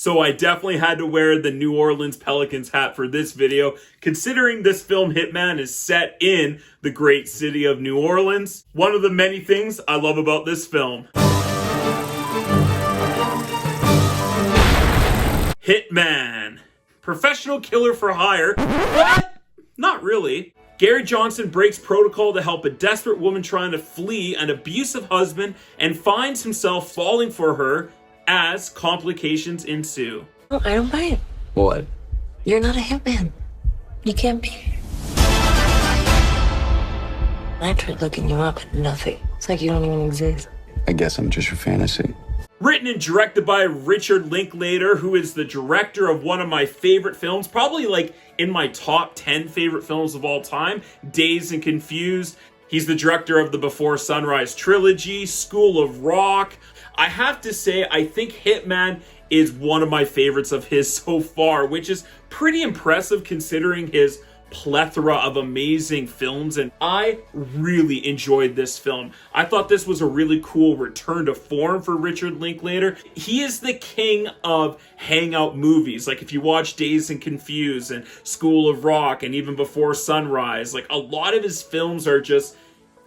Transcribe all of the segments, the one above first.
So I definitely had to wear the New Orleans Pelicans hat for this video, considering this film Hitman is set in the great city of New Orleans. One of the many things I love about this film. Hitman. Professional killer for hire. What? Not really. Gary Johnson breaks protocol to help a desperate woman trying to flee an abusive husband and finds himself falling for her as complications ensue. Oh, I don't buy it. What? You're not a hitman. You can't be. I tried looking you up and nothing. It's like you don't even exist. I guess I'm just your fantasy. Written and directed by Richard Linklater, who is the director of one of my favorite films, probably like in my top 10 favorite films of all time, Dazed and Confused. He's the director of the Before Sunrise trilogy, School of Rock. I have to say, I think Hitman is one of my favorites of his so far, which is pretty impressive considering his plethora of amazing films, and I really enjoyed this film. I thought this was a really cool return to form for Richard Linklater. He is the king of hangout movies. Like if you watch Dazed and Confused and School of Rock and even Before Sunrise, like a lot of his films are just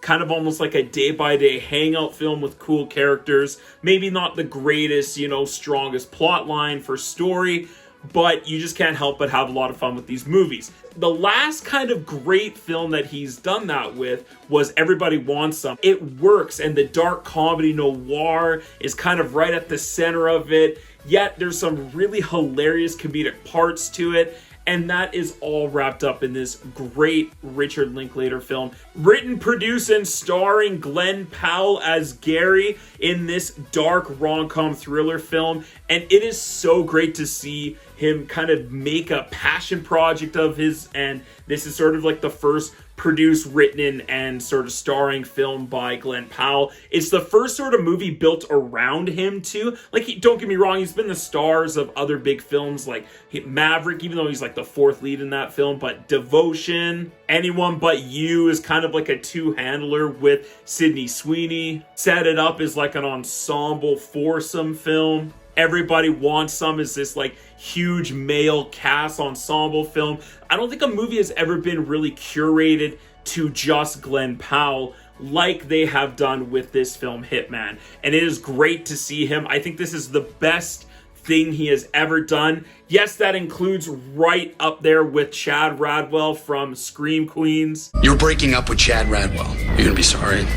kind of almost like a day-by-day hangout film with cool characters. Maybe not the greatest, strongest plot line for story, but you just can't help but have a lot of fun with these movies. The last kind of great film that he's done that with was Everybody Wants Some. It works, and the dark comedy noir is kind of right at the center of it, yet there's some really hilarious comedic parts to it, and that is all wrapped up in this great Richard Linklater film. Written, produced, and starring Glen Powell as Gary in this dark rom-com thriller film. And it is so great to see him kind of make a passion project of his. And this is sort of like the first produced, written, and sort of starring film by Glen Powell. It's the first sort of movie built around him too. Like, don't get me wrong, he's been the stars of other big films like Maverick, even though he's like the fourth lead in that film, but Devotion, Anyone But You is kind of like a two-handler with Sydney Sweeney. Set It Up is like an ensemble foursome film. Everybody Wants Some is this like huge male cast ensemble film. I don't think a movie has ever been really curated to just Glen Powell like they have done with this film Hitman. And it is great to see him. I think this is the best thing he has ever done. Yes, that includes right up there with Chad Radwell from Scream Queens. You're breaking up with Chad Radwell. You're gonna be sorry.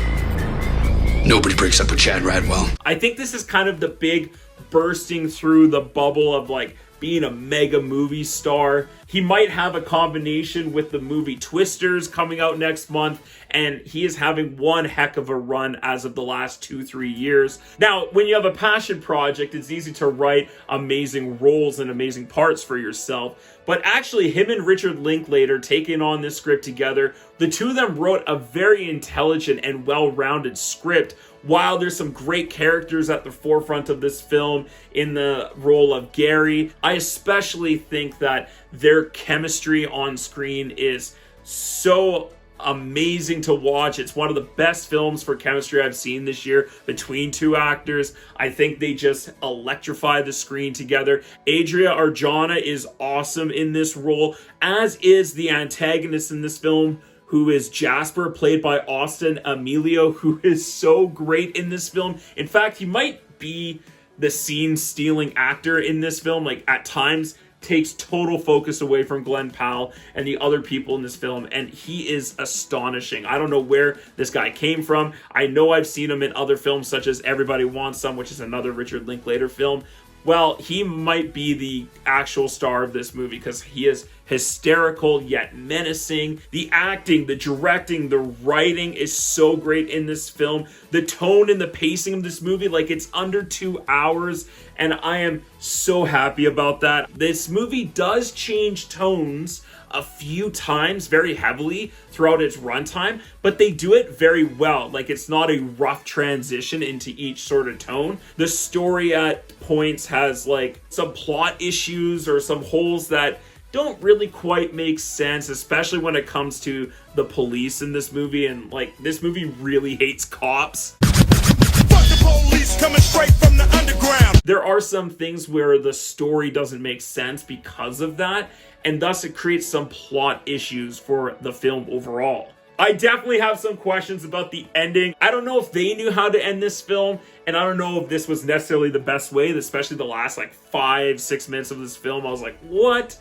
Nobody breaks up with Chad Radwell. I think this is kind of the big bursting through the bubble of like being a mega movie star. He might have a combination with the movie Twisters coming out next month, and he is having one heck of a run as of the last 2-3 years. Now, when you have a passion project, it's easy to write amazing roles and amazing parts for yourself. But actually, him and Richard Linklater taking on this script together, the two of them wrote a very intelligent and well-rounded script. While there's some great characters at the forefront of this film in the role of Gary, I especially think that their chemistry on screen is so amazing to watch. It's one of the best films for chemistry I've seen this year between two actors. I think they just electrify the screen together. Adria Arjona is awesome in this role, as is the antagonist in this film, who is Jasper, played by Austin Emilio, who is so great in this film. In fact, he might be the scene-stealing actor in this film. Like, at times, takes total focus away from Glen Powell and the other people in this film, and he is astonishing. I don't know where this guy came from. I know I've seen him in other films, such as Everybody Wants Some, which is another Richard Linklater film. Well, he might be the actual star of this movie because he is hysterical yet menacing. The acting, the directing, the writing is so great in this film. The tone and the pacing of this movie, like, it's under 2 hours, and I am so happy about that. This movie does change tones a few times very heavily throughout its runtime, but they do it very well. Like, it's not a rough transition into each sort of tone. The story at points has like some plot issues or some holes that don't really quite make sense, especially when it comes to the police in this movie, and like, this movie really hates cops. Fuck the police coming straight from the underground. ground. There are some things where the story doesn't make sense because of that, and thus it creates some plot issues for the film overall. I definitely have some questions about the ending. I don't know if they knew how to end this film, and I don't know if this was necessarily the best way, especially the last like 5-6 minutes of this film. I was like, what?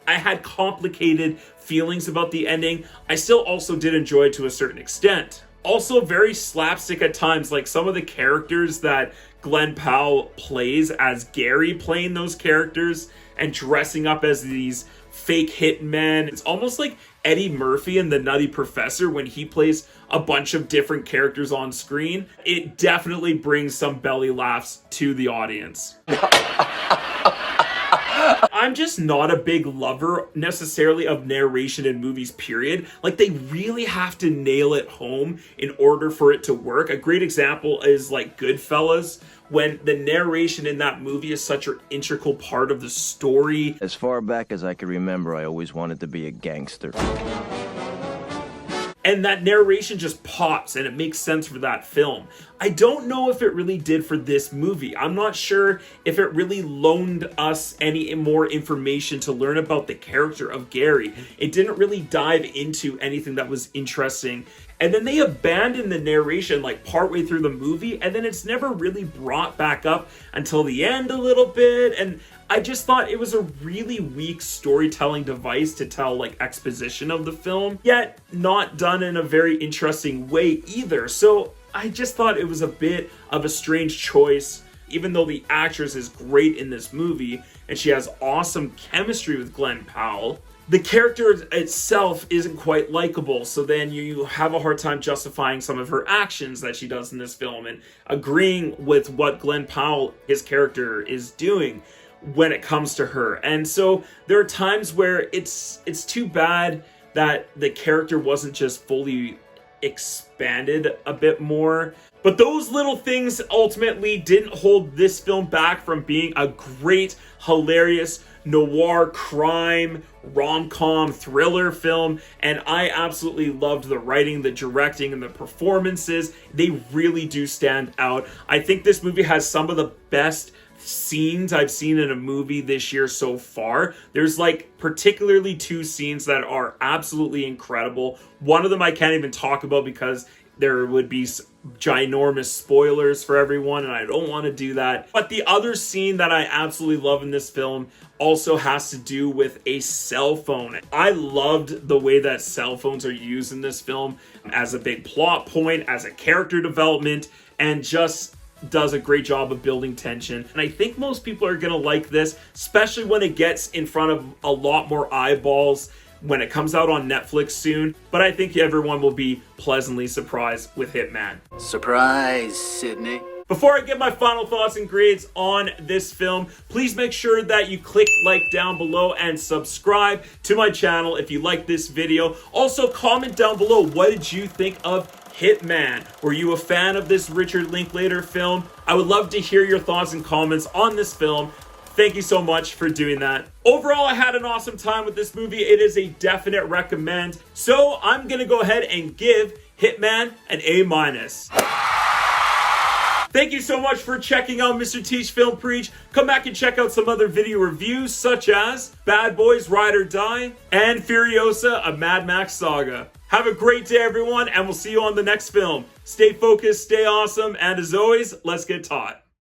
I had complicated feelings about the ending. I still also did enjoy it to a certain extent. Also very slapstick at times, like some of the characters that Glen Powell plays as Gary, playing those characters and dressing up as these fake hitmen. It's almost like Eddie Murphy in The Nutty Professor when he plays a bunch of different characters on screen. It definitely brings some belly laughs to the audience. I'm just not a big lover necessarily of narration in movies, period. Like, they really have to nail it home in order for it to work. A great example is like Goodfellas, when the narration in that movie is such an integral part of the story. As far back as I can remember, I always wanted to be a gangster. And that narration just pops and it makes sense for that film. I don't know if it really did for this movie. I'm not sure if it really loaned us any more information to learn about the character of Gary. It didn't really dive into anything that was interesting. And then they abandoned the narration like partway through the movie, and then it's never really brought back up until the end a little bit. And I just thought it was a really weak storytelling device to tell like exposition of the film, yet not done in a very interesting way either. So I just thought it was a bit of a strange choice, even though the actress is great in this movie and she has awesome chemistry with Glen Powell. The character itself isn't quite likable, so then you have a hard time justifying some of her actions that she does in this film and agreeing with what Glen Powell, his character, is doing when it comes to her. And so there are times where it's too bad that the character wasn't just fully expanded a bit more. But those little things ultimately didn't hold this film back from being a great, hilarious, noir crime rom-com thriller film, and I absolutely loved the writing, the directing, and the performances. They really do stand out. I think this movie has some of the best scenes I've seen in a movie this year so far. There's like particularly 2 scenes that are absolutely incredible. One of them I can't even talk about because there would be ginormous spoilers for everyone, and I don't want to do that. But the other scene that I absolutely love in this film also has to do with a cell phone. I loved the way that cell phones are used in this film as a big plot point, as a character development, and just does a great job of building tension. And I think most people are gonna like this, especially when it gets in front of a lot more eyeballs when it comes out on Netflix soon. But I think everyone will be pleasantly surprised with Hitman. Surprise, Sydney. Before I give my final thoughts and grades on this film, please make sure that you click like down below and subscribe to my channel if you like this video. Also, comment down below, what did you think of Hitman? Were you a fan of this Richard Linklater film? I would love to hear your thoughts and comments on this film. Thank you so much for doing that. Overall, I had an awesome time with this movie. It is a definite recommend. So I'm gonna go ahead and give Hitman an A-. Thank you so much for checking out Mr. T's Film Preach. Come back and check out some other video reviews such as Bad Boys Ride or Die and Furiosa, a Mad Max saga. Have a great day, everyone, and we'll see you on the next film. Stay focused, stay awesome, and as always, let's get taught.